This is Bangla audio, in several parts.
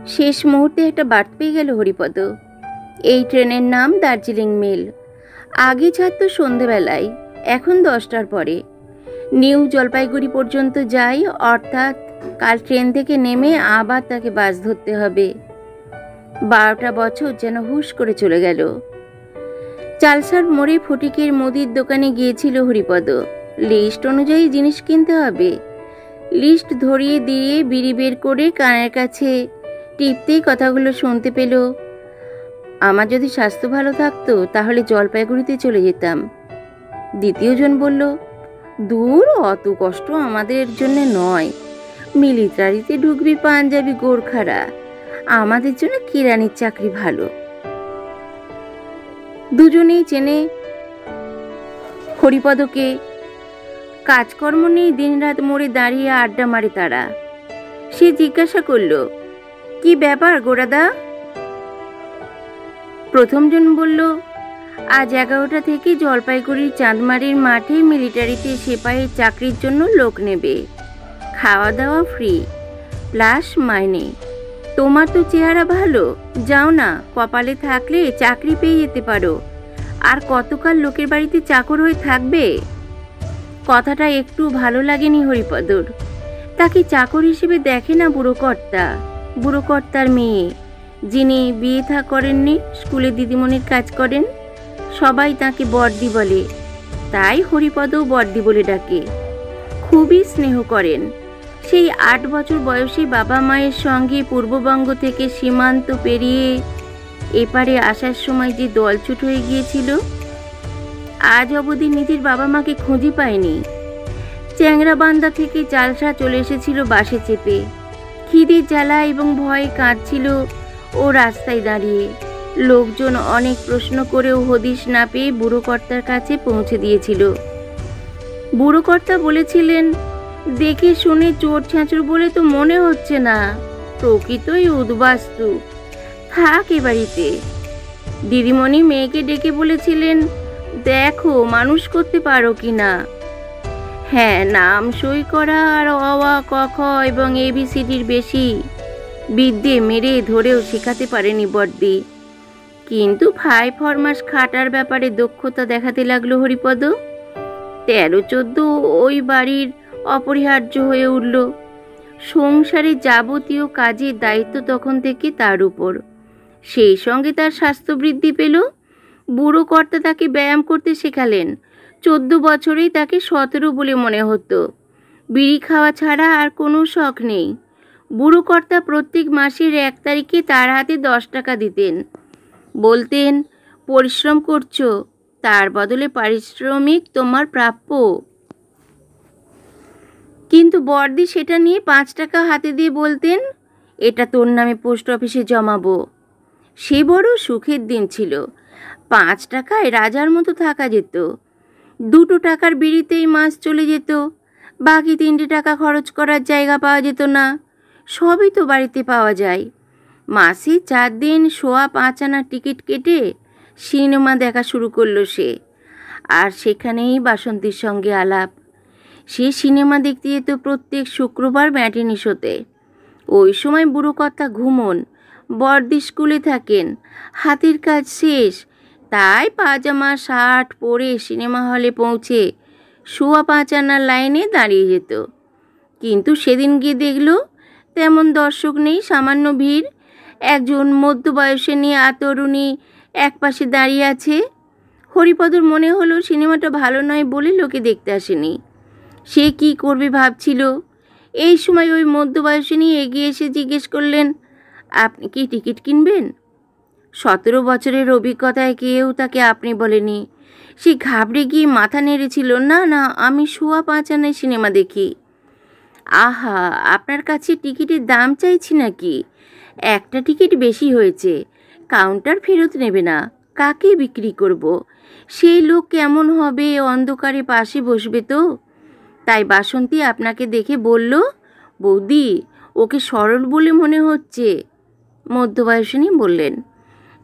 শেষ মুহূর্তে একটা বার্তা পেয়ে গেল হরিপদ। এই ট্রেনের নাম দার্জিলিং মেল। আগে ছাড়তো সন্ধেবেলায়, এখন 10টার পরে। নিউ জলপাইগুড়ি পর্যন্ত যাই, অর্থাৎ কাল ট্রেন থেকে নেমে আবার তাকে বাস ধরতে হবে। 12টা বছর যেন হুশ করে চলে গেল। চালসার মোড়ে ফটিকের মুদির দোকানে গিয়েছিল হরিপদ। লিস্ট অনুযায়ী জিনিস কিনতে হবে। লিস্ট ধরিয়ে দিয়ে বিড়ি বের করে কানের কাছে টিপতেই কথাগুলো শুনতে পেল। আমার যদি স্বাস্থ্য ভালো থাকতো তাহলে জলপাইগুড়িতে চলে যেতাম। দ্বিতীয়জন বলল, দূর, অত কষ্ট আমাদের জন্য নয়। মিলিটারিতে ঢুকবি পাঞ্জাবি গোর্খারা, আমাদের জন্য কেরানির চাকরি ভালো। দুজনেই চেনে হরিপদকে। কাজকর্ম নেই, দিনরাত মোড়ে দাঁড়িয়ে আড্ডা মারে তারা। সে জিজ্ঞাসা করল, কি ব্যাপার গোরাদা? প্রথমজন বলল, আজ 11টা থেকে জলপাইগুড়ির চাঁদমারির মাঠে মিলিটারিতে সেপাইয়ের চাকরির জন্য লোক নেবে। খাওয়া দাওয়া ফ্রি, প্লাস মাইনে। তোমার তো চেহারা ভালো, যাও না, কপালে থাকলে চাকরি পেয়ে যেতে পারো। আর কতকাল লোকের বাড়িতে চাকর হয়ে থাকবে? কথাটা একটু ভালো লাগেনি হরিপদর। তাকে চাকর হিসেবে দেখে না বুড়োকর্তা, বুড়োকর্তার মেয়ে, যিনি বিয়ে থা করেননি, স্কুলে দিদিমণির কাজ করেন। সবাই তাকে বর্দি বলে, তাই হরিপদও বর্দি বলে ডাকে। খুবই স্নেহ করেন। সেই 8 বছর বয়সী বাবা মায়ের সঙ্গে পূর্ববঙ্গ থেকে সীমান্ত পেরিয়ে এপারে আসার সময় যে দলছুট হয়ে গিয়েছিল, আজ অবধি নিজের বাবা মাকে খুঁজে পায়নি। চ্যাংরাবান্ধা থেকে চালসা চলে এসেছিল বাসে চেপে। খিদের জ্বালা এবং ভয়ে কাঁদছিল ও রাস্তায় দাঁড়িয়ে। লোকজন অনেক প্রশ্ন করেও হদিশ না পেয়ে বুড়োকর্তার কাছে পৌঁছে দিয়েছিল। বুড়োকর্তা বলেছিলেন, দেখে শুনে চোর ছাঁচুর বলে তো মনে হচ্ছে না, প্রকৃতই উদ্বাস্তু, থাক এ বাড়িতে। দিদিমণি মেয়েকে ডেকে বলেছিলেন, দেখো মানুষ করতে পারো কি না। হ্যাঁ, নাম সই করা আর অ আ ক খ এবং ABCDর বেশি বিদ্যে মেরে ধরেও শেখাতে পারেনি বর্দি। কিন্তু 5 ফরমাস খাটার ব্যাপারে দক্ষতা দেখাতে লাগলো হরিপদ। 13-14 ওই বাড়ির অপরিহার্য হয়ে উঠল। সংসারে যাবতীয় কাজের দায়িত্ব তখন থেকে তার উপর। সেই সঙ্গে তার স্বাস্থ্য বৃদ্ধি পেল। বুড়ো কর্তা তাকে ব্যায়াম করতে শেখালেন। 14 বছরেই তাকে 17 বলে মনে হতো। বিড়ি খাওয়া ছাড়া আর কোনো শখ নেই। বুড়ো কর্তা প্রত্যেক মাসের 1 তারিখে তার হাতে 10 টাকা দিতেন। বলতেন, পরিশ্রম করছো, তার বদলে পারিশ্রমিক তোমার প্রাপ্য। কিন্তু বর্দি সেটা নিয়ে 5 টাকা হাতে দিয়ে বলতেন, এটা তোর নামে পোস্ট অফিসে জমাবো। সে বড় সুখের দিন ছিল। 5 টাকায় রাজার মতো থাকা যেত। 2 টাকার বিড়িতেই মাস চলে যেত। বাকি 3 টাকা খরচ করার জায়গা পাওয়া যেত না। সবই তো বাড়িতে পাওয়া যায়। মাসে 4 দিন 5.25 আনা টিকিট কেটে সিনেমা দেখা শুরু করলো সে। আর সেখানেই বাসন্তীর সঙ্গে আলাপ। সে সিনেমা দেখতে যেত প্রত্যেক শুক্রবার ম্যাটিনি শোতে। ওই সময় বুড়ো কর্তা ঘুমন, বর্দি স্কুলে থাকেন, হাতের কাজ শেষ। তাই পাজামা শার্ট পরে সিনেমা হলে পৌঁছে 5.25 আনার লাইনে দাঁড়িয়ে যেত। কিন্তু সেদিন গিয়ে দেখল তেমন দর্শক নেই, সামান্য ভিড়। একজন মধ্যবয়সে নিয়ে তরুণী একপাশে দাঁড়িয়ে আছে। হরিপদর মনে হলো সিনেমাটা ভালো নয় বলে লোকে দেখতে আসেনি। সে কি করবে ভাবছিল। এই সময় ওই মধ্যবয়সিনী এগিয়ে এসে জিজ্ঞেস করলেন, আপনি কি টিকিট কিনবেন? 17 বছরের অভিজ্ঞতায় কেউ তাকে আপনি বলেনি। সে ঘাবড়ে গিয়ে মাথা নেড়েছিল, না না, আমি 5.25 আনায় সিনেমা দেখি। আহা, আপনার কাছে টিকিটের দাম চাইছি নাকি? একটা টিকিট বেশি হয়েছে, কাউন্টার ফেরত নেবে না। কাকে বিক্রি করব? সেই লোক কেমন হবে, অন্ধকারে পাশে বসবে তো। তাই বাসন্তী আপনাকে দেখে বলল, বৌদি, ওকে সরল বলে মনে হচ্ছে। মধ্যবয়সিনী বললেন,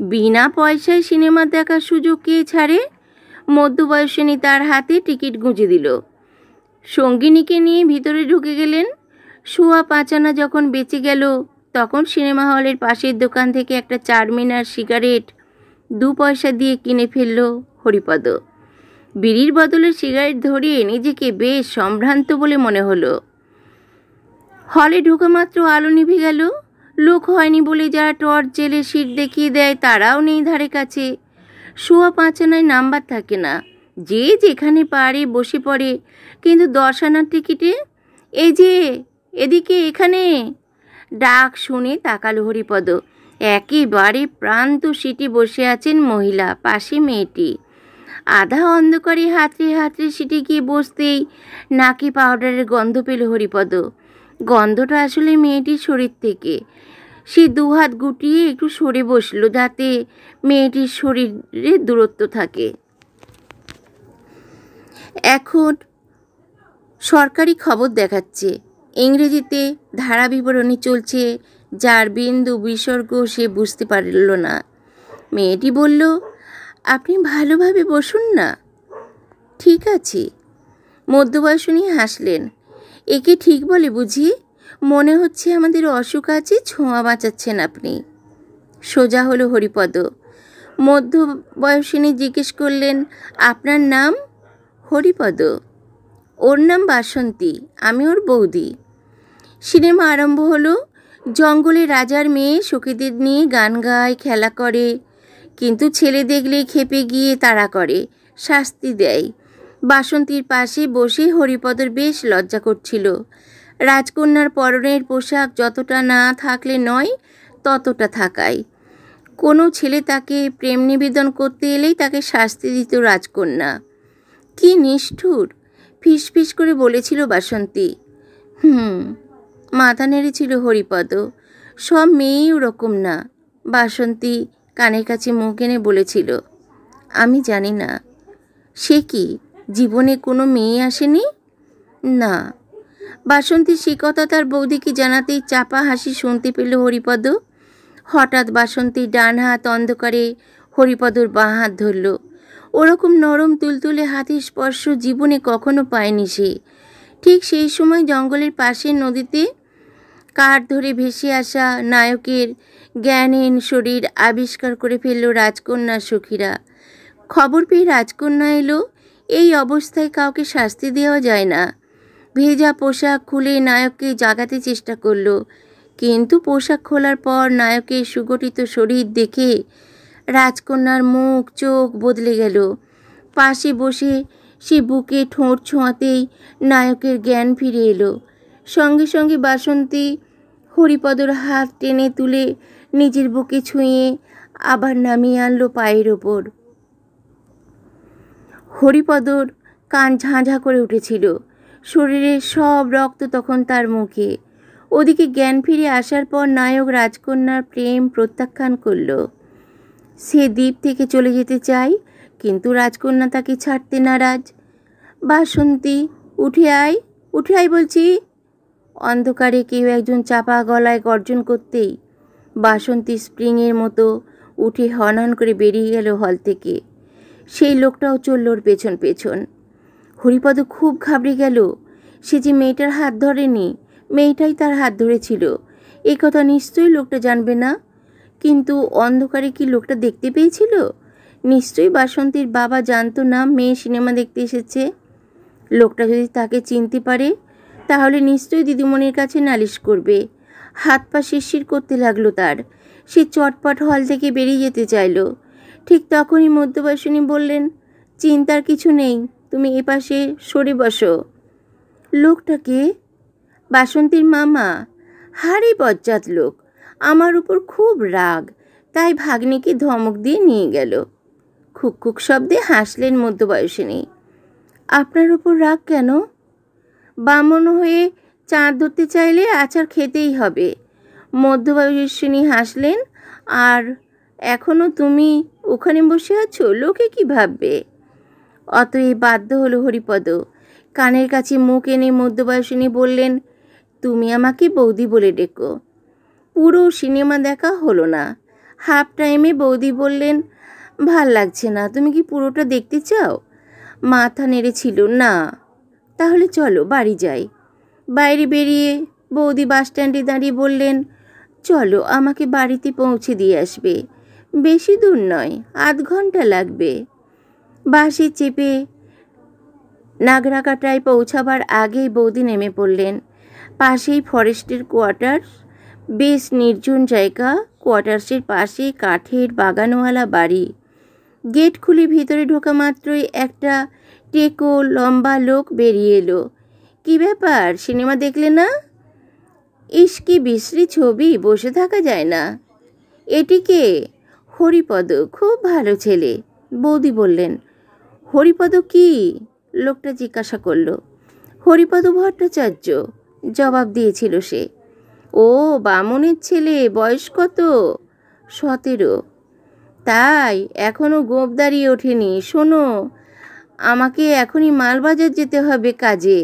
বিনা পয়সায় সিনেমা দেখার সুযোগ কে ছাড়ে? মধ্যবয়সিনী তার হাতে টিকিট গুঁজে দিল। সঙ্গিনীকে নিয়ে ভিতরে ঢুকে গেলেন। 5.25 আনা যখন বেঁচে গেল তখন সিনেমা হলের পাশের দোকান থেকে একটা চারমিন আর সিগারেট 2 পয়সা দিয়ে কিনে ফেলল হরিপদ। বিড়ির বদলে সিগারেট ধরিয়ে নিজেকে বেশ সম্ভ্রান্ত বলে মনে হলো। হলে ঢোকা মাত্র আলো নিভে গেল। লোক হয়নি বলে যারা টর্চ জেলে সিট দেখিয়ে দেয় তারাও নেই ধারে কাছে। শোয়া পাঁচানায় নাম্বার থাকে না, যে যেখানে পারে বসে পড়ে। কিন্তু 10 আনার টিকিটে এই যে এদিকে এখানে ডাক শুনে তাকালো হরিপদ। একেবারে প্রান্ত সিটে বসে আছেন মহিলা, পাশে মেয়েটি। আধা অন্ধকারে হাতড়ে হাতড়ে সিটে গিয়ে বসতেই নাকে পাউডারের গন্ধ পেল হরিপদ। গন্ধটা আসলে মেয়েটির শরীর থেকে। সে 2 হাত গুটিয়ে একটু সরে বসল যাতে মেয়েটির শরীরে দূরত্ব থাকে। এখন সরকারি খবর দেখাচ্ছে, ইংরেজিতে ধারা বিবরণী চলছে, যার বিন্দু বিসর্গ সে বুঝতে পারল না। মেয়েটি বলল, আপনি ভালোভাবে বসুন না। ঠিক আছে। মধ্যবয়সী হাসলেন। একে ঠিক বলে বুঝি? মনে হচ্ছে আমাদের অসুখ আছে, ছোঁয়া বাঁচাচ্ছেন আপনি। সোজা হলো হরিপদ। মধ্যবয়সিনী জিজ্ঞেস করলেন, আপনার নাম? হরিপদ। ওর নাম বাসন্তী, আমি ওর বৌদি। সিনেমা আরম্ভ হলো। জঙ্গলে রাজার মেয়ে সখীদের নিয়ে গান গায়, খেলা করে, কিন্তু ছেলে দেখলে খেপে গিয়ে তাড়া করে, শাস্তি দেয়। বাসন্তীর পাশে বসে হরিপদর বেশ লজ্জা করছিল। রাজকন্যার পরনের পোশাক যতটা না থাকলে নয়, ততটা থাকায়। কোনো ছেলে তাকে প্রেম নিবেদন করতে এলেই তাকে শাস্তি দিত রাজকন্যা। কি নিষ্ঠুর! ফিস ফিস করে বলেছিল বাসন্তী। মাথা নেড়েছিল হরিপদ। সব মেয়েই ওরকম না। বাসন্তী কানের কাছে মুখ এনে বলেছিল, আমি জানি না। সে কি, জীবনে কোনো মেয়ে আসেনি? না। বাসন্তী সে কথা তার বৌদিকে জানাতেই চাপা হাসি শুনতে পেল হরিপদ। হঠাৎ বাসন্তীর ডান হাত অন্ধকারে হরিপদর বাঁ হাত ধরল। ওরকম নরম তুলতুলে হাতের স্পর্শ জীবনে কখনো পায়নি সে। ঠিক সেই সময় জঙ্গলের পাশের নদীতে কাঠ ধরে ভেসে আসা নায়কের জ্ঞানহীন শরীর আবিষ্কার করে ফেলল রাজকন্যার সখীরা। খবর পেয়ে রাজকন্যা এলো। এই অবস্থায় কাউকে শাস্তি দেওয়া যায় না। ভেজা পোশাক খুলে নায়ককে জাগাতে চেষ্টা করল, কিন্তু পোশাক খোলার পর নায়কের সুগঠিত শরীর দেখে রাজকন্যার মুখ চোখ বদলে গেল। পাশে বসে সে বুকে ঠোঁট ছোঁয়াতেই নায়কের জ্ঞান ফিরে এলো। সঙ্গে সঙ্গে বাসন্তী হরিপদর হাত টেনে তুলে নিজের বুকে ছুঁয়ে আবার নামিয়ে আনলো পায়ের ওপর। হরিপদর কান ঝাঁঝা করে উঠেছিল। শরীরের সব রক্ত তখন তার মুখে। ওদিকে জ্ঞান ফিরে আসার পর নায়ক রাজকন্যার প্রেম প্রত্যাখ্যান করল। সে দ্বীপ থেকে চলে যেতে চায়, কিন্তু রাজকন্যা তাকে ছাড়তে নারাজ। বাসন্তী, উঠে আয়, উঠে আয় বলছি। অন্ধকারে কেউ একজন চাপা গলায় গর্জন করতেই বাসন্তী স্প্রিংয়ের মতো উঠে হনহন করে বেরিয়ে গেল হল থেকে। সেই লোকটাও চলল ওর পেছন পেছন। হরিপদ খুব ঘাবড়ে গেল। সে যে মেয়েটার হাত ধরেনি, মেয়েটাই তার হাত ধরেছিল। এই কথা নিশ্চয়ই লোকটা জানবে না। কিন্তু অন্ধকারে কি লোকটা দেখতে পেয়েছিল? নিশ্চয়ই বাসন্তীর বাবা জানতো না মেয়ে সিনেমা দেখতে এসেছে। লোকটা যদি তাকে চিনতে পারে তাহলে নিশ্চয়ই দিদিমণির কাছে নালিশ করবে। হাত পা শিরশির করতে লাগলো তার। সে চটপট হল থেকে বেরিয়ে যেতে চাইল। ঠিক তখনই মধ্যবয়সিনী বললেন, চিন্তার কিছু নেই, তুমি এপাশে সরে বসো। লোকটাকে? বাসন্তীর মামা। হাড়ি বজ্জাত লোক, আমার উপর খুব রাগ, তাই ভাগ্নিকে ধমক দিয়ে নিয়ে গেল। খুক খুক শব্দে হাসলেন মধ্যবয়সিনী। আপনার উপর রাগ কেন? বামন হয়ে চাঁদ ধরতে চাইলে আচার খেতেই হবে। মধ্যবয়সিনী হাসলেন। আর এখনো তুমি ওখানে বসে আছো, লোকে কি ভাববে? অতএব বাধ্য হলো হরিপদ। কানের কাছে মুখ এনে মধ্যবয়সিনী বললেন, তুমি আমাকে বৌদি বলে ডেকো। পুরো সিনেমা দেখা হলো না। হাফ টাইমে বৌদি বললেন, ভাল লাগছে না, তুমি কি পুরোটা দেখতে চাও? মাথা নেড়েছিল না। তাহলে চলো বাড়ি যাই। বাইরে বেরিয়ে বৌদি বাস স্ট্যান্ডে দাঁড়িয়ে বললেন, চলো, আমাকে বাড়িতে পৌঁছে দিয়ে আসবে। বেশি দূর নয়, আধ ঘন্টা লাগবে। বাসে চেপে নাগরাকাটায় পৌঁছাবার আগেই বৌদি নেমে পড়লেন। পাশেই ফরেস্টের কোয়ার্টার, বেশ নির্জন জায়গা। কোয়ার্টার্সের পাশে কাঠের বাগানওয়ালা বাড়ি। গেট খুলে ভিতরে ঢোকা মাত্রই একটা টেকো লম্বা লোক বেরিয়ে এলো। কী ব্যাপার, সিনেমা দেখলে না? ইস, কি বিশ্রী ছবি, বসে থাকা যায় না। এটি কে? হরিপদ, খুব ভালো ছেলে, বৌদি বললেন। হরিপদ কি? লোকটা জিজ্ঞাসা করল। হরিপদ ভট্টাচার্য, জবাব দিয়েছিল সে। ও, বামুনের ছেলে। বয়স কত? 17। তাই, এখনও গোঁফ দাঁড়িয়ে ওঠেনি। শোনো, আমাকে এখনই মালবাজার যেতে হবে কাজে।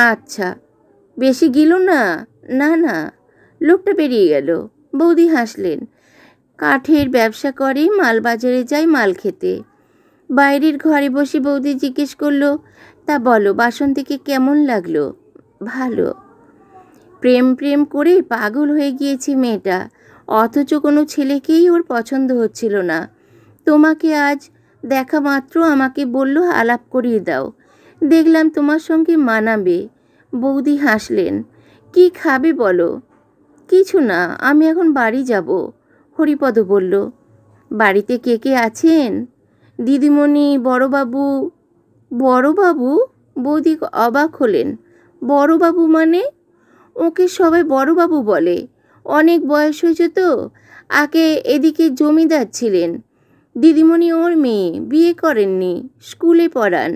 আচ্ছা, বেশি গেল না? না না। লোকটা বেরিয়ে গেল। বৌদি হাসলেন। কাঠের ব্যবসা করে, মালবাজারে যায় মাল খেতে। বাইরের ঘরে বসে বৌদি জিজ্ঞেস করলো, তা বলো, বাসন্তীকে কেমন লাগলো? ভালো। প্রেম প্রেম করে পাগল হয়ে গিয়েছে মেয়েটা, অথচ কোনো ছেলেকেই ওর পছন্দ হচ্ছিল না। তোমাকে আজ দেখা মাত্র আমাকে বলল আলাপ করিয়ে দাও। দেখলাম তোমার সঙ্গে মানাবে। বৌদি হাসলেন। কি খাবে বলো? কিছু না, আমি এখন বাড়ি যাব। হরিপদ বলল। বাড়িতে কে কে আছেন? দিদিমণি, বড়বাবু। বড়বাবু? বৌদি অবাক হলেন। বড়বাবু মানে? ওকে সবাই বড়বাবু বলে। অনেক বয়স হয়েছে তো। আগে এদিকে জমিদার ছিলেন। দিদিমণি ওর মেয়ে, বিয়ে করেননি, স্কুলে পড়ান।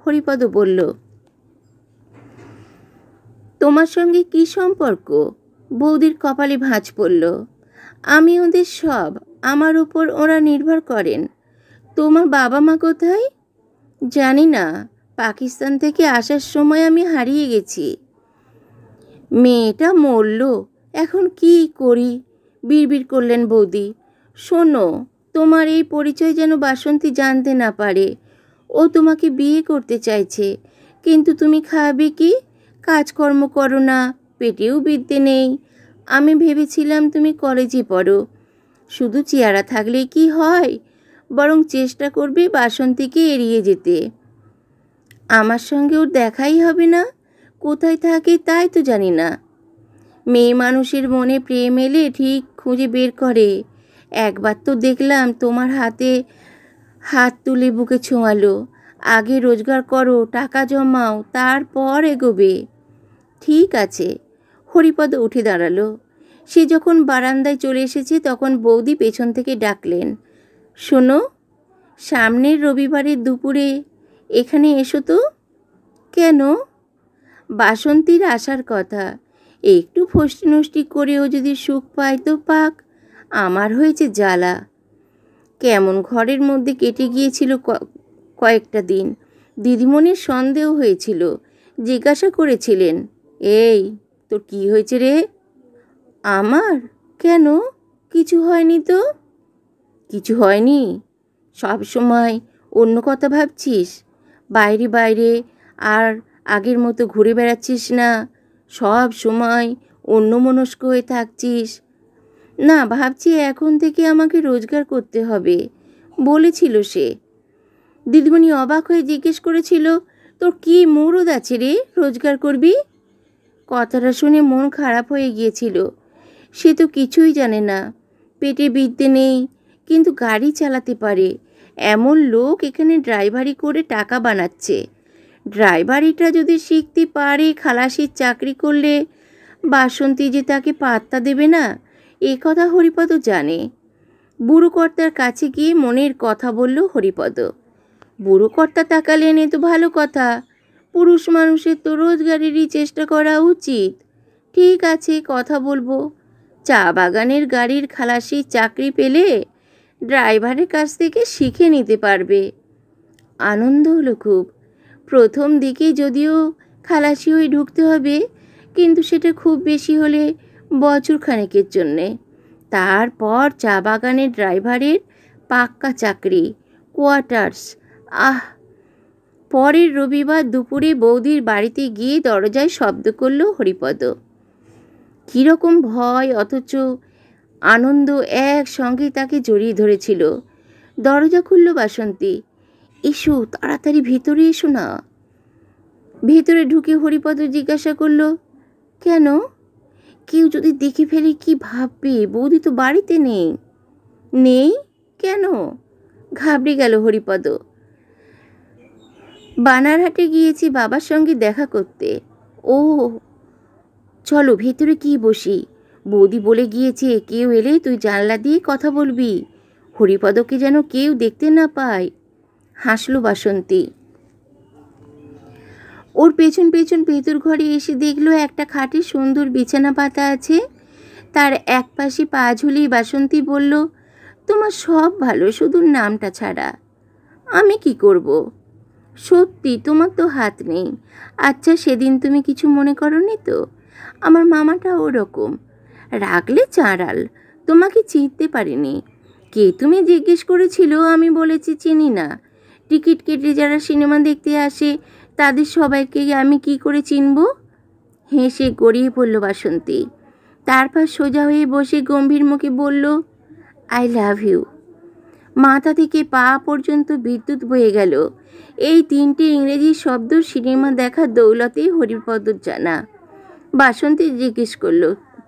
হরিপদ বলল। তোমার সঙ্গে কি সম্পর্ক? বৌদির কপালে ভাঁজ পড়ল। আমি ওদের সব, আমার উপর ওরা নির্ভর করেন। তোমার বাবা মা কোথায়? জানি না, পাকিস্তান থেকে আসার সময় আমি হারিয়ে গেছি। মেয়েটা মরল, এখন কি করি? বিড়বিড় করলেন বৌদি। শোনো, তোমার এই পরিচয় যেন বাসন্তী জানতে না পারে। ও তোমাকে বিয়ে করতে চাইছে, কিন্তু তুমি খাবে কি? কাজকর্ম করো না, পেটেও বিদ্যে নেই। আমি ভেবেছিলাম তুমি কলেজে পড়ো। শুধু চেহারা থাকলে কি হয়? বরং চেষ্টা করবে বাসন্তীকে এড়িয়ে যেতে। আমার সঙ্গে ওর দেখাই হবে না। কোথায় থাকে তাই তো জানি না। মেয়ে মানুষের মনে প্রেম এলে ঠিক খুঁজে বের করে। একবার তো দেখলাম তোমার হাতে হাত তুলে বুকে ছোঁয়ালো। আগে রোজগার করো, টাকা জমাও, তারপর এগোবে। ঠিক আছে। হরিপদ উঠে দাঁড়ালো। সে যখন বারান্দায় চলে এসেছে তখন বৌদি পেছন থেকে ডাকলেন, শোনো, সামনের রবিবারের দুপুরে এখানে এসো তো। কেন? বাসন্তীর আসার কথা। একটু ফষ্টি নষ্টি করেও যদি সুখ পায় তো পাক, আমার হয়েছে জ্বালা। কেমন ঘরের মধ্যে কেটে গিয়েছিল কয়েকটা দিন। দিদিমণির সন্দেহ হয়েছিল, জিজ্ঞাসা করেছিলেন, এই তোর কি হয়েছে রে? আমার? কেন? কিছু হয়নি তো। কিছু হয়নি? সব সময় অন্য কথা ভাবছিস? বাইরে বাইরে আর আগের মতো ঘুরে বেড়াচ্ছিস না, সব সময় অন্যমনস্ক হয়ে থাকছিস। না, ভাবছি এখন থেকে আমাকে রোজগার করতে হবে, বলেছিল সে। দিদিমণি অবাক হয়ে জিজ্ঞেস করেছিল, তোর কি মুরদ আছে রে, রোজগার করবি? কথাটা শুনে মন খারাপ হয়ে গিয়েছিল। সে তো কিছুই জানে না, পেটে বিদ্যে নেই, কিন্তু গাড়ি চালাতে পারে। এমন লোক এখানে ড্রাইভারি করে টাকা বানাচ্ছে। ড্রাইভারিটা যদি শিখতে পারে, খালাসির চাকরি করলে বাসন্তী যে তাকে পাত্তা দেবে না, এ কথা হরিপদ জানে। বুড়ো কর্তার কাছে গিয়ে মনের কথা বলল হরিপদ। বুড়ো কর্তা তাকালেন, এ তো ভালো কথা। পুরুষ মানুষের তো রোজগারেরই চেষ্টা করা উচিত। ঠিক আছে, কথা বলবো। চা বাগানের গাড়ির খালাসির চাকরি পেলে ড্রাইভারের কাছ থেকে শিখে নিতে পারবে। আনন্দ হলো খুব। প্রথম দিকে যদিও খালাসি হয়ে ঢুকতে হবে, কিন্তু সেটা খুব বেশি হলে বছরখানেকের জন্যে। তারপর চা বাগানের ড্রাইভারের পাক্কা চাকরি, কোয়ার্টার্স। আহ! পরের রবিবার দুপুরে বৌদির বাড়িতে গিয়ে দরজায় শব্দ করল হরিপদ। কীরকম ভয় অথচ আনন্দ একসঙ্গে তাকে জড়িয়ে ধরেছিল। দরজা খুলল বাসন্তী। এসো, তাড়াতাড়ি ভেতরে এসো না। ভেতরে ঢুকে হরিপদ জিজ্ঞাসা করল, কেন? কেউ যদি দেখে ফেলে কি ভাববে? বৌদি তো বাড়িতে নেই। নেই কেন? ঘাবড়ে গেল হরিপদ। বানারহাটে গিয়েছি বাবার সঙ্গে দেখা করতে। ও, চলো ভেতরে কি বসি। বৌদি বলে গিয়েছে কেউ এলে তুই জানলা দিয়ে কথা বলবি, হরিপদকে যেন কেউ দেখতে না পায়। হাসল বাসন্তী। ওর পেছন পেছন ভেতর ঘরে এসে দেখলো একটা খাটে সুন্দর বিছানা পাতা আছে। তার এক পাশে পা ঝুলিয়ে বাসন্তী বলল, তোমার সব ভালো, শুধু নামটা ছাড়া। আমি কি করব? সত্যি তোমার তো হাত নেই। আচ্ছা, সেদিন তুমি কিছু মনে করনি তো? আমার মামাটা ওরকম, রাখলে চাঁড়াল। তোমাকে চিনতে পারিনি। কে তুমি জিজ্ঞেস করেছিল, আমি বলেছি চিনি না। টিকিট কেটে যারা সিনেমা দেখতে আসে তাদের সবাইকে আমি কি করে চিনব? হেসে গড়িয়ে পড়ল বাসন্তী। তারপর সোজা হয়ে বসে গম্ভীর মুখে বলল, আই লাভ ইউ। মাথা থেকে পা পর্যন্ত বিদ্যুৎ বয়ে গেল। এই 3টে ইংরেজি শব্দ সিনেমা দেখা দৌলতে হরিপদর জানা। বাসন্তী জিজ্ঞেস করল,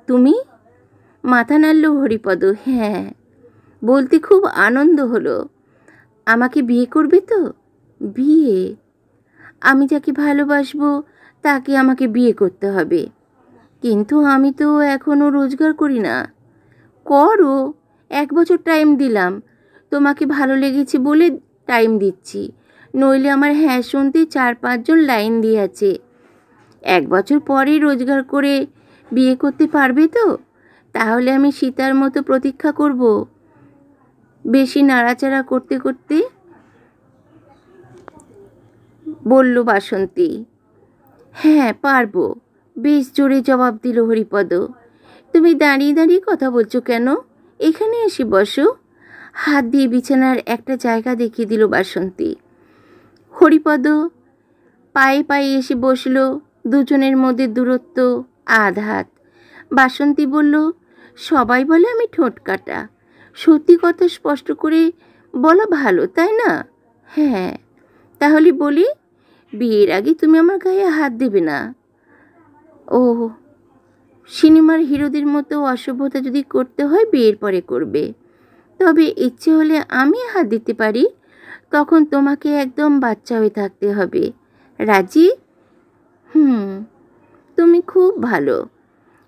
তুমি? মাথা নাড়ল হরিপদ। হ্যাঁ। বলতে খুব আনন্দ হলো। আমাকে বিয়ে করবে তো? বিয়ে? আমি যাকে ভালোবাসবো তাকে আমাকে বিয়ে করতে হবে। কিন্তু আমি তো এখনও রোজগার করি না। করো, 1 বছর টাইম দিলাম। তোমাকে ভালো লেগেছে বলে টাইম দিচ্ছি, নইলে আমার হ্যাঁ শুনতে 4-5 জন লাইন দিয়ে আছে। 1 বছর পরে রোজগার করে বিয়ে করতে পারবে তো? তাহলে আমি সীতার মতো প্রতীক্ষা করব। বেশি নাড়াচাড়া করতে করতে বলল বাসন্তী। হ্যাঁ পারবো, বেশ জোরে জবাব দিল হরিপদ। তুমি দাঁড়িয়ে দাঁড়িয়ে কথা বলছো কেন? এখানে এসে বসো। হাত দিয়ে বিছানার একটা জায়গা দেখিয়ে দিল বাসন্তী। হরিপদ পায়ে পায়ে এসে বসল। দুজনের মধ্যে দূরত্ব আধ হাত। বাসন্তী বলল, সবাই বলে আমি ঠোঁট কাটা। সত্যি কথা স্পষ্ট করে বলা ভালো, তাই না? হ্যাঁ। তাহলে বলি, বিয়ের আগে তুমি আমার গায়ে হাত দেবে না। ও, সিনেমার হিরোদের মতো অসভ্যতা যদি করতে হয় বিয়ের পরে করবে। তবে ইচ্ছে হলে আমি হাত দিতে পারি। তখন তোমাকে একদম বাচ্চা হয়ে থাকতে হবে। রাজি? তুমি খুব ভালো।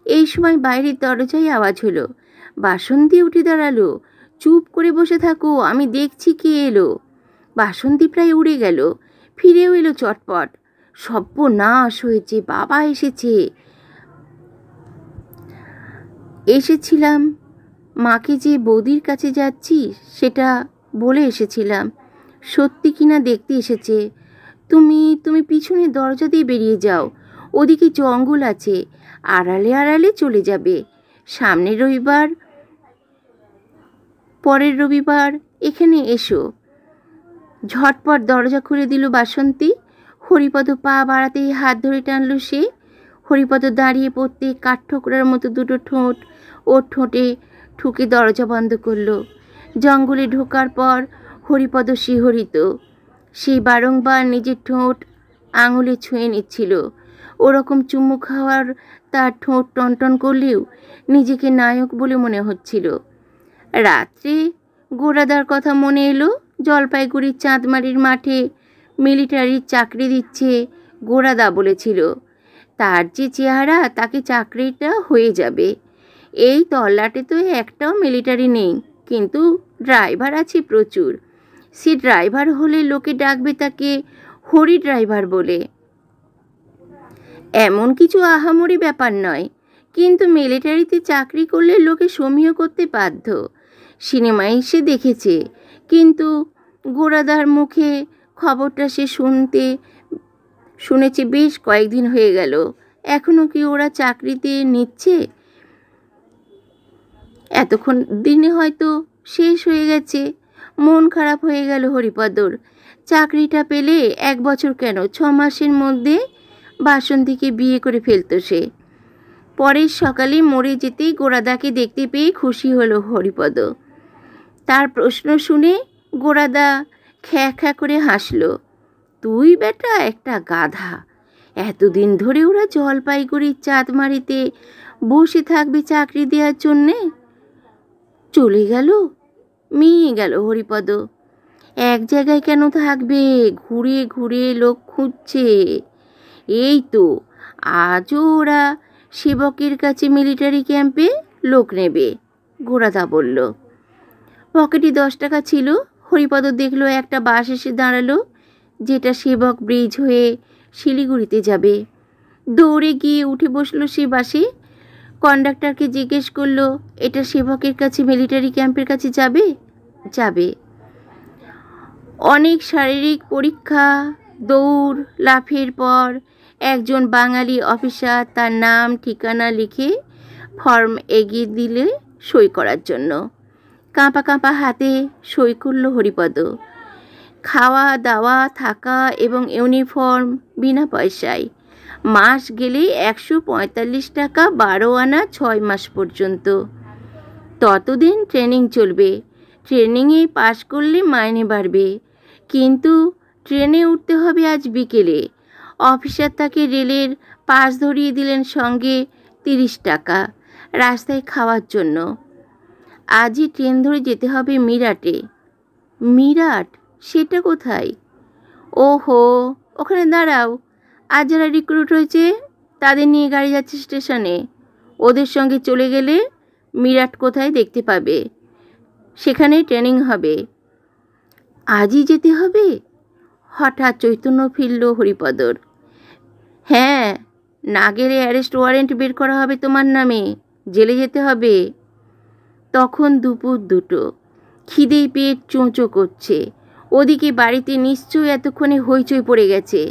এই সময় বাইরের দরজায় আওয়াজ হলো। বাসন্তী উঠে দাঁড়ালো। চুপ করে বসে থাকো, আমি দেখছি কে এলো। বাসন্তী প্রায় উড়ে গেল, ফিরেও এলো চটপট। সর্বনাশ হয়েছে, বাবা এসেছে। এসেছিলাম মাকে যে বৌদির কাছে যাচ্ছি সেটা বলে এসেছিলাম। সত্যি কিনা দেখতে এসেছে। তুমি তুমি পিছনে দরজা দিয়ে বেরিয়ে যাও, ওদিকে জঙ্গল আছে, আড়ালে আড়ালে চলে যাবে। সামনের রবিবার, পরের রবিবার এখানে এসো। ঝটপট দরজা খুলে দিল বাসন্তী। হরিপদ পা বাড়াতেই হাত ধরে টানল সে। হরিপদ দাঁড়িয়ে পড়তে কাঠঠোকরার মতো দুটো ঠোঁট ওর ঠোঁটে ঠুকে দরজা বন্ধ করল। জঙ্গলে ঢোকার পর হরিপদ শিহরিত। সেই বারংবার নিজের ঠোঁট আঙুলে ছুঁয়ে নিচ্ছিল। ওরকম চুমু খাওয়ার তার ঠোঁট টনটন করলেও নিজেকে নায়ক বলে মনে হচ্ছিল। রাত্রে গোরাদার কথা মনে এলো। জলপাইগুড়ির চাঁদমারির মাঠে মিলিটারির চাকরি দিচ্ছে গোরাদা বলেছিল। তার যে চেহারা, তাকে চাকরিটা হয়ে যাবে। এই তল্লাটে তো একটাও মিলিটারি নেই, কিন্তু ড্রাইভার আছে প্রচুর। সে ড্রাইভার হলে লোকে ডাকবে তাকে হরি ড্রাইভার বলে। এমন কিছু আহামরি ব্যাপার নয়, কিন্তু মিলিটারিতে চাকরি করলে লোকে সমীহ করতে বাধ্য। সিনেমায় সে দেখেছে, কিন্তু গোরাদার মুখে খবরটা সে শুনেছে বেশ কয়েকদিন হয়ে গেল। এখনও কি ওরা চাকরিতে নিচ্ছে? এতক্ষণ দিনে হয়তো শেষ হয়ে গেছে। মন খারাপ হয়ে গেল হরিপদর। চাকরিটা পেলে 1 বছর কেন, 6 মাসের মধ্যে বাসন্তীকে বিয়ে করে ফেলত সে। পরের সকালে মরে যেতেই গোরাদাকে দেখতে পেয়ে খুশি হলো হরিপদ। তার প্রশ্ন শুনে গোরাদা খ্যা খ্যা করে হাসল। তুই বেটা একটা গাধা, এতদিন ধরে ওরা জলপাইগুড়ির চাঁদমারিতে বসে থাকবে চাকরি দেওয়ার জন্যে? চলে গেল, মিয়ে গেল হরিপদ। এক জায়গায় কেন থাকবে? ঘুরে ঘুরে লোক খুঁজছে। এই তো আজও ওরা সেবকের কাছে মিলিটারি ক্যাম্পে লোক নেবে, গোরাদা বলল। পকেটে 10 টাকা ছিল। হরিপদ দেখল একটা বাস এসে দাঁড়ালো, যেটা সেবক ব্রিজ হয়ে শিলিগুড়িতে যাবে। দৌড়ে গিয়ে উঠে বসলো সে বাসে। কন্ডাক্টরকে জিজ্ঞেস করলো, এটা সেবকের কাছে মিলিটারি ক্যাম্পের কাছে যাবে? যাবে। অনেক শারীরিক পরীক্ষা, দৌড় লাফের পর একজন বাঙালি অফিসার তার নাম ঠিকানা লিখে ফর্ম এগিয়ে দিলে সই করার জন্য। কাঁপা কাঁপা হাতে সই করল হরিপদ। খাওয়া দাওয়া থাকা এবং ইউনিফর্ম বিনা পয়সায়। মাস গেলে 145 টাকা, 12 আনা, 6 মাস পর্যন্ত। ততদিন ট্রেনিং চলবে। ট্রেনিংয়ে পাশ করলে মাইনে বাড়বে। কিন্তু ট্রেনে উঠতে হবে আজ বিকেলে। অফিসার তাকে রেলের পাশ ধরিয়ে দিলেন, সঙ্গে 30 টাকা রাস্তায় খাওয়ার জন্য। আজই ট্রেন ধরে যেতে হবে মিরাটে। মিরাট? সেটা কোথায়? ওহো, ওখানে দাঁড়াও। আজ যারা রিক্রুট হয়েছে তাদের নিয়ে গাড়ি যাচ্ছে স্টেশনে। ওদের সঙ্গে চলে গেলে মিরাট কোথায় দেখতে পাবে। সেখানে ট্রেনিং হবে। আজই যেতে হবে? হঠাৎ চৈতন্য ফিরল হরিপদর। হ্যাঁ, না গেলে অ্যারেস্ট ওয়ারেন্ট বের করা হবে তোমার নামে, জেলে যেতে হবে। তখন দুপুর 2টো। খিদেই পেট চোঁচো করছে। ওদিকে বাড়িতে নিশ্চয়ই এতক্ষণে হইচই পড়ে গেছে।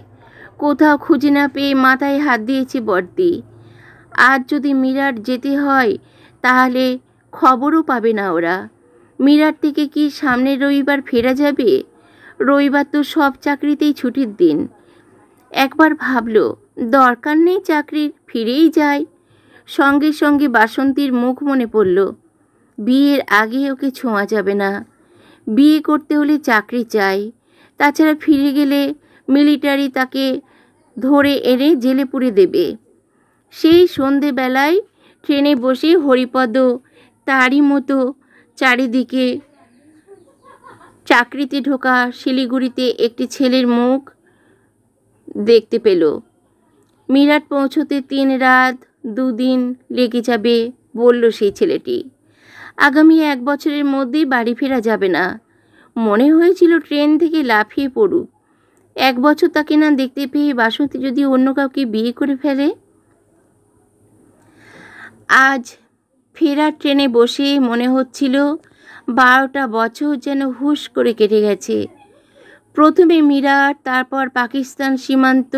কোথাও খুঁজে না পেয়ে মাথায় হাত দিয়েছে বড়দি। আজ যদি মিরাট যেতে হয় তাহলে খবরও পাবে না ওরা। মিরাট থেকে কি সামনের রবিবার ফেরা যাবে? রবিবার তো সব চাকরিতেই ছুটির দিন। একবার ভাবল, দরকার নেই চাকরির, ফিরেই যায়। সঙ্গে সঙ্গে বাসন্তীর মুখ মনে পড়ল। বিয়ের আগে ওকে ছোঁয়া যাবে না। বিয়ে করতে হলে চাকরি চাই। তাছাড়া ফিরে গেলে মিলিটারি তাকে ধরে এনে জেলে পুরে দেবে। সেই সন্ধেবেলায় ট্রেনে বসে হরিপদ তারই মতো চারিদিকে চাকরিতে ঢোকা শিলিগুড়িতে একটি ছেলের মুখ দেখতে পেল। মিরাট পৌঁছতে 3 রাত 2 দিন লেগে যাবে বলল সেই ছেলেটি। আগামী 1 বছরের মধ্যেই বাড়ি ফেরা যাবে না। মনে হয়েছিল ট্রেন থেকে লাফিয়ে পড়ুক। 1 বছর তাকে না দেখতে পেয়ে বাসন্তী যদি অন্য কাউকে বিয়ে করে ফেলে। আজ ফেরার ট্রেনে বসে মনে হচ্ছিল 12টা বছর যেন হুশ করে কেটে গেছে। প্রথমে মিরাট, তারপর পাকিস্তান সীমান্ত,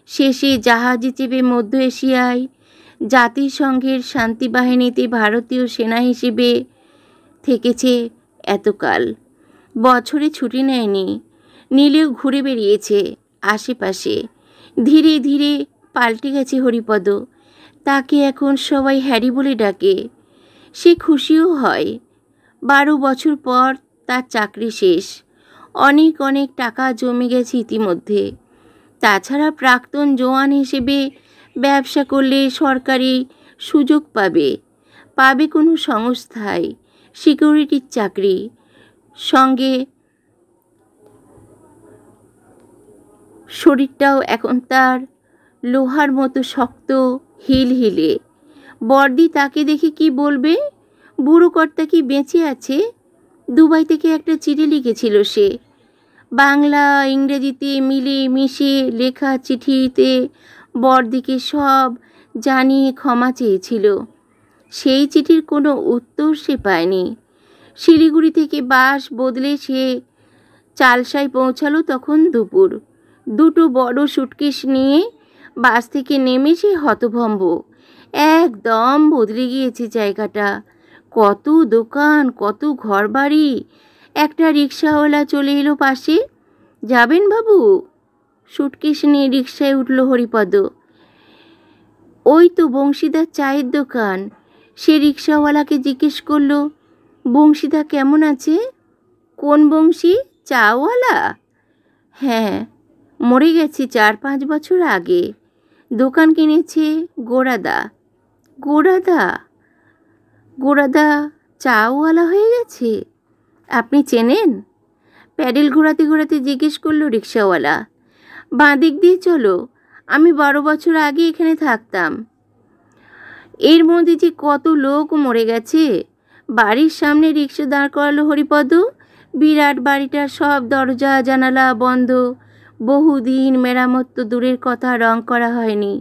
শেষে জাহাজে চেপে মধ্য এশিয়ায় জাতিসংঘের শান্তি বাহিনীতে ভারতীয় সেনা হিসেবে থেকেছে এতকাল। বছরে ছুটি নেয়নি, নীলেও ঘুরে বেরিয়েছে আশেপাশে। ধীরে ধীরে পাল্টে গেছে হরিপদ। তাকে এখন সবাই হ্যারি বলে ডাকে। সে খুশিও হয়। 12 বছর পর তার চাকরি শেষ। অনেক অনেক টাকা জমে গেছে ইতিমধ্যে। তাছাড়া প্রাক্তন জওয়ান হিসেবে ব্যবসা করলে সরকারি সুযোগ পাবে কোনো সংস্থায়, সিকিউরিটির চাকরি। সঙ্গে শরীরটাও এখন তার লোহার মতো শক্ত, হিলহিলে। বড়দি তাকে দেখে কি বলবে? বুড়ো কর্তা কি বেঁচে আছে? দুবাই থেকে একটা চিঠি লিখেছিল সে। বাংলা ইংরেজিতে মিলে মিশে লেখা চিঠিতে বড়দিকে সব জানিয়ে ক্ষমা চেয়েছিল। সেই চিঠির কোনো উত্তর সে পায়নি। শিলিগুড়ি থেকে বাস বদলে সে চালসায় পৌঁছালো তখন দুপুর। 2টো বড় সুটকেস নিয়ে বাস থেকে নেমে সে হতভম্ব। একদম বদলে গিয়েছে জায়গাটা। কত দোকান, কত ঘরবাড়ি। একটা রিক্সাওয়ালা চলে এলো পাশে। যাবেন বাবু? সুটকেস নিয়ে রিক্সায় উঠল হরিপদ। ওই তো বংশীদার চায়ের দোকান। সে রিক্সাওয়ালাকে জিজ্ঞেস করলো, বংশীদা কেমন আছে? কোন বংশী? চাওয়ালা? হ্যাঁ, মরে গেছে 4-5 বছর আগে। দোকান কিনেছে গোরাদা। গোরাদা? গোরাদা চাওয়ালা হয়ে গেছে? আপনি চেনেন? প্যাডেল ঘোরাতে ঘোরাতে জিজ্ঞেস করলো রিক্সাওয়ালা। বাঁ দিক দিয়ে চলো, আমি 12 বছর আগে এখানে থাকতাম। এর মধ্যে যে কত লোক মরে গেছে। বাড়ির সামনে রিক্সা দাঁড় করালো হরিপদ। বিরাট বাড়িটার সব দরজা জানালা বন্ধ। বহুদিন মেরামত তো দূরের কথা, রং করা হয়নি।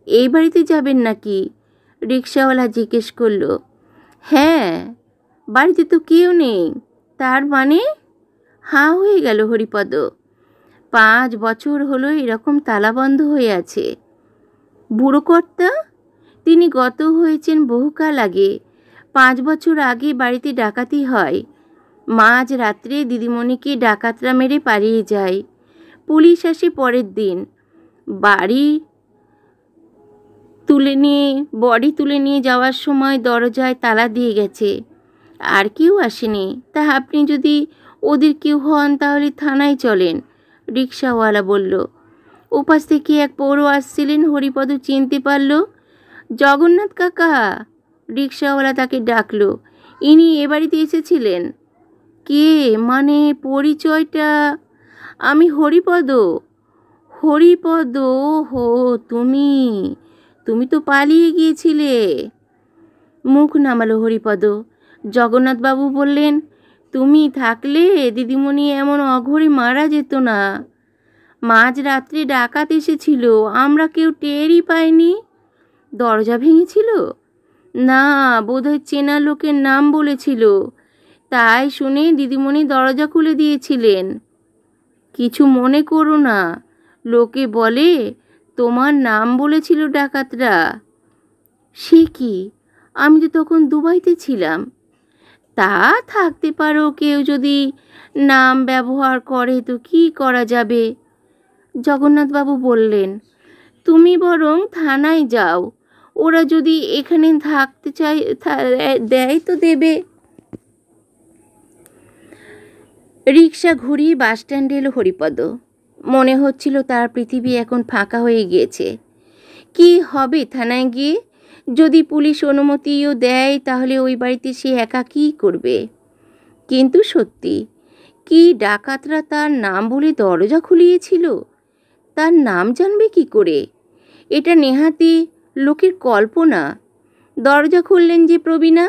এই বাড়িতে যাবেন নাকি? রিক্সাওয়ালা জিজ্ঞেস করলো। হ্যাঁ, বাড়িতে তো কেউ নেই। তার মানে? হাঁ হয়ে গেল হরিপদ। 5 বছর হলো এরকম তালাবন্ধ হয়ে আছে। বুড়ো কর্তা? তিনি গত হয়েছেন বহুকাল আগে। 5 বছর আগে বাড়িতে ডাকাতি হয়। মাঝ রাত্রে দিদিমণিকে ডাকাতরা মেরে পালিয়ে যায়। পুলিশ আসে পরের দিন। বডি তুলে নিয়ে যাওয়ার সময় দরজায় তালা দিয়ে গেছে। আর কেউ আসেনি। তা আপনি যদি ওদের কেউ হন তাহলে থানায় চলেন, রিক্সাওয়ালা বলল। ওপাশ থেকে এক পৌর আসছিলেন। হরিপদ চিনতে পারল। জগন্নাথ কাকা, রিক্সাওয়ালা তাকে ডাকলো। ইনি এ বাড়িতে এসেছিলেন? কে মানে? পরিচয়টা? আমি হরিপদ। হরিপদ? হো, তুমি তুমি তো পালিয়ে গিয়েছিলে। মুখ নামালো হরিপদ। জগন্নাথবাবু বললেন, তুমি থাকলে দিদিমণি এমন অঘরে মারা যেত না। মাঝ রাত্রে ডাকাত এসেছিল, আমরা কেউ টেরই পাইনি। দরজা ভেঙেছিল? না, বোধহয় চেনা লোকের নাম বলেছিল। তাই শুনে দিদিমণি দরজা খুলে দিয়েছিলেন। কিছু মনে করো না, লোকে বলে তোমার নাম বলেছিল ডাকাতরা। সে কি? আমি তো তখন দুবাইতে ছিলাম। তা থাকতে পারো, কেউ যদি নাম ব্যবহার করে তো কি করা যাবে? জগন্নাথবাবু বললেন, তুমি বরং থানায় যাও। ওরা যদি এখানে থাকতে দেয় তো দেবে। রিক্সা ঘুরিয়ে বাস স্ট্যান্ডে এলো হরিপদ। মনে হচ্ছিল তার পৃথিবী এখন ফাঁকা হয়ে গিয়েছে। কি হবে থানায় গিয়ে? যদি পুলিশ অনুমতিও দেয় তাহলে ওই বাড়িতে সে একা কী করবে? কিন্তু সত্যি, কি ডাকাতরা তার নাম বলে দরজা খুলিয়েছিল? তার নাম জানবে কি করে? এটা নেহাতি লোকের কল্পনা। দরজা খুললেন যে প্রবীণা,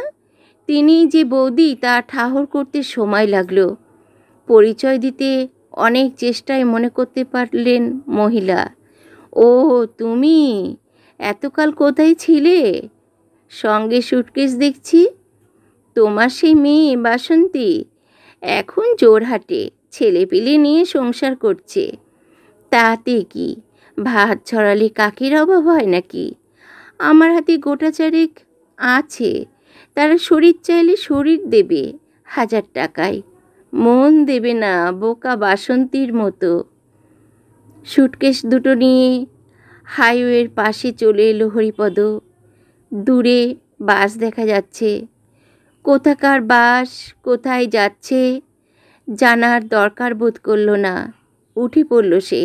তিনি যে বৌদি তা ঠাহর করতে সময় লাগলো। পরিচয় দিতে অনেক চেষ্টায় মনে করতে পারলেন মহিলা। ও তুমি, এতকাল কোথায় ছিলে? সঙ্গে সুটকেস দেখছি। তোমার সেই মেয়ে বাসন্তী এখন জোরহাটে ছেলেপিলে নিয়ে সংসার করছে। তাতে কি, ভাত ছড়ালে কাকের অভাব হয় নাকি? আমার হাতে গোটা চারেক আছে। তারা শরীর চাইলে শরীর দেবে 1000 টাকায়। মন দেবে না বোকা বাসন্তীর মতো। সুটকেস দুটো নিয়ে হাইওয়ের পাশে চলে এলো হরিপদ। দূরে বাস দেখা যাচ্ছে। কোথাকার বাস, কোথায় যাচ্ছে জানার দরকার বোধ করল না। উঠে পড়ল সে।